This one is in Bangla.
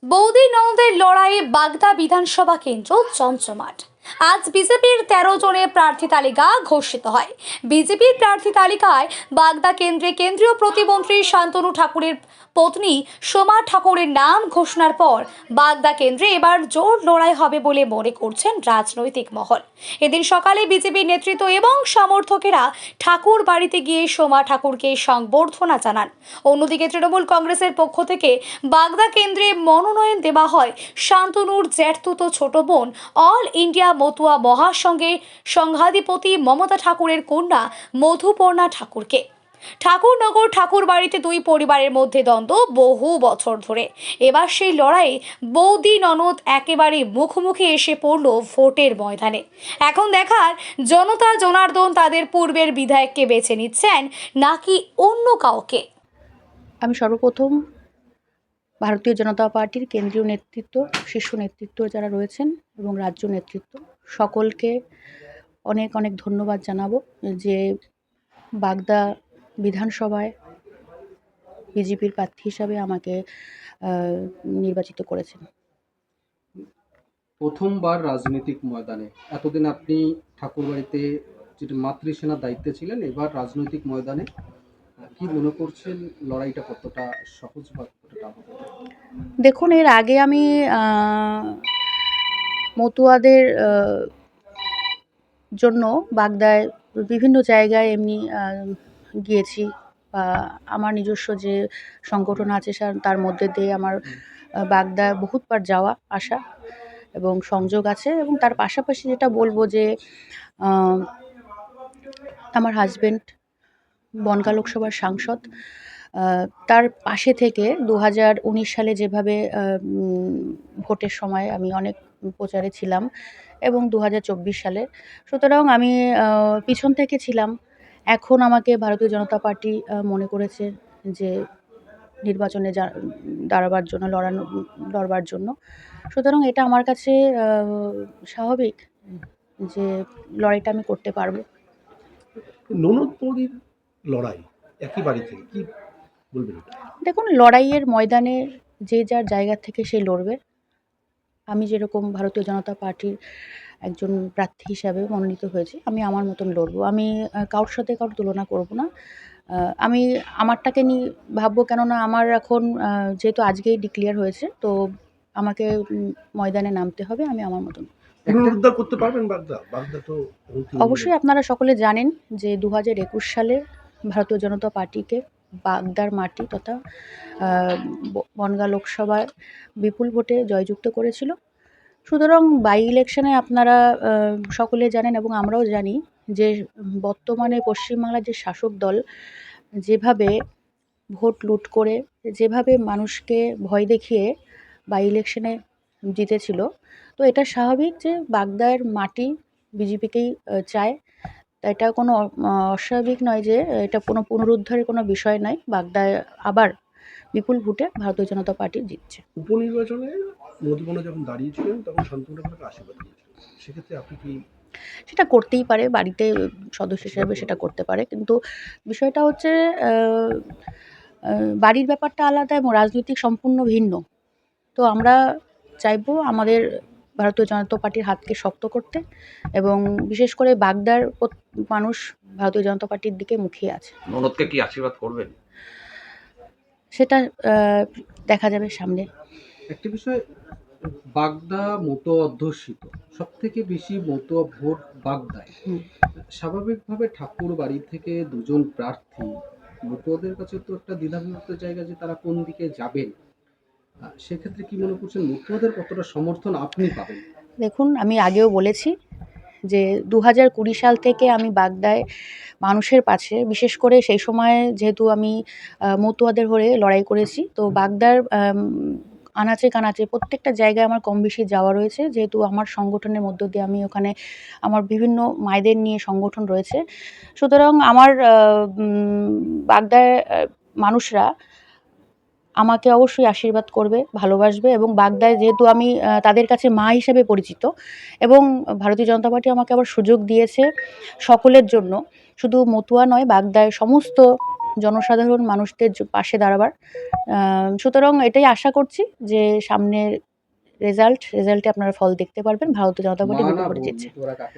বৌদি ননদের লড়াইয়ে বাগদা বিধানসভা কেন্দ্র চমচমাট। আজ বিজেপির 13 জনের প্রার্থী তালিকা ঘোষিত হয়। বিজেপির প্রার্থী তালিকায় বাগদা কেন্দ্রে কেন্দ্রীয় প্রতিমন্ত্রী শান্তনু ঠাকুরের পত্নী সোমা ঠাকুরের নাম ঘোষণার পর বাগদা কেন্দ্রে এবার জোর লড়াই হবে বলে মনে করছেন রাজনৈতিক মহল। এদিন সকালে বিজেপি নেতৃত্ব এবং সমর্থকেরা ঠাকুর বাড়িতে গিয়ে সোমা ঠাকুরকে সংবর্ধনা জানান। অন্যদিকে তৃণমূল কংগ্রেসের পক্ষ থেকে বাগদা কেন্দ্রে মনোনয়ন দেওয়া হয় শান্তনুর জ্যাঠতুতো ছোট বোন অল ইন্ডিয়া মতুয়া মহাসংঘের সংঘাধিপতি মমতা ঠাকুরের কন্যা মধুপর্ণা ঠাকুরকে। ঠাকুরনগর ঠাকুর বাড়িতে দুই পরিবারের মধ্যে দ্বন্দ্ব বহু বছর ধরে। এবার সেই লড়াই বৌদি ননদ একেবারে মুখোমুখি এসে পড়ল ভোটের ময়দানে। এখন দেখার জনতা জনার্দন তাদের পূর্বের বিধায়ককে বেছে নিচ্ছেন নাকি অন্য কাউকে। আমি সর্বপ্রথম ভারতীয় জনতা পার্টির কেন্দ্রীয় নেতৃত্ব, শীর্ষ নেতৃত্ব যারা রয়েছেন এবং রাজ্য নেতৃত্ব সকলকে অনেক অনেক ধন্যবাদ জানাবো যে বাগদা বিধানসভায় বিজেপির প্রার্থী হিসাবে আমাকে নির্বাচিত করেছেন। প্রথমবার রাজনৈতিক ময়দানে, এতদিন আপনি ঠাকুরবাড়িতে যেটা মাতৃসেনার দায়িত্বে ছিলেন, এবার রাজনৈতিক ময়দানে কি মনে করছেন লড়াইটা কতটা সহজ বা কতটা টাফ হবে? দেখুন, এর আগে আমি মতুয়াদের জন্য বাগদায় বিভিন্ন জায়গায় এমনি গিয়েছি বা আমার নিজস্ব যে সংগঠন আছে তার মধ্যে দিয়ে আমার বাগদায় বহুতবার যাওয়া আসা এবং সংযোগ আছে। এবং তার পাশাপাশি যেটা বলবো যে আমার হাজব্যান্ড বনগাঁ লোকসভার সাংসদ, তার পাশে থেকে 2019 সালে যেভাবে ভোটের সময় আমি অনেক প্রচারে ছিলাম এবং 2024 সালে, সুতরাং আমি পিছন থেকে ছিলাম। এখন আমাকে ভারতীয় জনতা পার্টি মনে করেছে যে নির্বাচনে লড়বার জন্য, সুতরাং এটা আমার কাছে স্বাভাবিক যে লড়াইটা আমি করতে পারবো। ননদ বৌদির লড়াই একই বাড়ি থেকে, কি বলবেন? দেখুন, লড়াইয়ের ময়দানে যে যার জায়গা থেকে সে লড়বে। আমি যেরকম ভারতীয় জনতা পার্টির একজন প্রার্থী হিসাবে মনোনীত হয়েছি, আমি আমার মতন লড়বো। আমি কারোর সাথে কারোর তুলনা করব না। আমি আমারটাকে নিয়ে ভাববো, কেননা আমার এখন যেহেতু আজকেই ডিক্লেয়ার হয়েছে, তো আমাকে ময়দানে নামতে হবে। আমি আমার মতন পুনরুদ্ধার করতে পারবেন বাগদা? বাগদা তো অবশ্যই আপনারা সকলে জানেন যে 2021 সালে ভারতীয় জনতা পার্টিকে বাগদার মাটি তথা বনগাঁ লোকসভায় বিপুল ভোটে জয়যুক্ত করেছিল। সুতরাং বাই ইলেকশনে আপনারা সকলে জানেন এবং আমরাও জানি যে বর্তমানে পশ্চিমবাংলার যে শাসক দল যেভাবে ভোট লুট করে, যেভাবে মানুষকে ভয় দেখিয়ে বাই ইলেকশনে জিতেছিল, তো এটা স্বাভাবিক যে বাগদার মাটি বিজেপিকেই চায়। তা এটা কোনো অস্বাভাবিক নয় যে এটা কোনো পুনরুদ্ধারের কোনো বিষয় নয়। বাগদায় আবার বিপুল ভোটে ভারতীয় জনতা পার্টি জিতছে। উপনির্বাচনে মধুবনে যখন দাঁড়িয়েছিলেন তখন শান্তনু ঠাকুরকে আশীর্বাদ করেছিলেন, সেক্ষেত্রে আপনি কি? সেটা করতেই পারে, বাড়িতে সদস্য হিসেবে সেটা করতে পারে, কিন্তু বিষয়টা হচ্ছে বাড়ির ব্যাপারটা আলাদা এবং রাজনৈতিক সম্পূর্ণ ভিন্ন। তো আমরা চাইবো আমাদের ভারতীয় জনতা পার্টির হাতকে শক্ত করতে, এবং বিশেষ করে বাগদার মানুষ ভারতীয় জনতা পার্টির দিকে মুখিয়ে আছে। ননদকে কি আশীর্বাদ করবেন? সেটা দেখা যাবে সামনে। একটি বিষয়, বাগদা মতুয়া অধ্যুষিত, সব থেকে বেশি মতুয়া ভোট বাগদায়। স্বাভাবিকভাবে ঠাকুর বাড়ি থেকে দুজন প্রার্থী, মতুয়াদের কাছে তো একটা দ্বিধাবিভক্ত জায়গা যে তারা কোন দিকে যাবেন। সেক্ষেত্রে কি মনে করছেন মতুয়াদের কতটা সমর্থন আপনি পাবেন? দেখুন, আমি আগেও বলেছি যে 2020 সাল থেকে আমি বাগদায় মানুষের পাশে, বিশেষ করে সেই সময় যেহেতু আমি মতুয়াদের হয়ে লড়াই করেছি, তো বাগদার আনাচে কানাচে প্রত্যেকটা জায়গায় আমার কম বেশি যাওয়া রয়েছে। যেহেতু আমার সংগঠনের মধ্য দিয়ে আমি ওখানে আমার বিভিন্ন মায়েদের নিয়ে সংগঠন রয়েছে, সুতরাং আমার বাগদায় মানুষরা আমাকে অবশ্যই আশীর্বাদ করবে, ভালোবাসবে। এবং বাগদায় যেহেতু আমি তাদের কাছে মা হিসেবে পরিচিত, এবং ভারতীয় জনতা পার্টি আমাকে আবার সুযোগ দিয়েছে সকলের জন্য, শুধু মতুয়া নয়, বাগদায় সমস্ত জনসাধারণ মানুষদের পাশে দাঁড়াবার। সুতরাং এটাই আশা করছি যে সামনের রেজাল্টে আপনারা ফল দেখতে পারবেন। ভারতীয় জনতা পার্টি মা বিপুল না ভোটে বোন, জিতছে। তোরা কাকে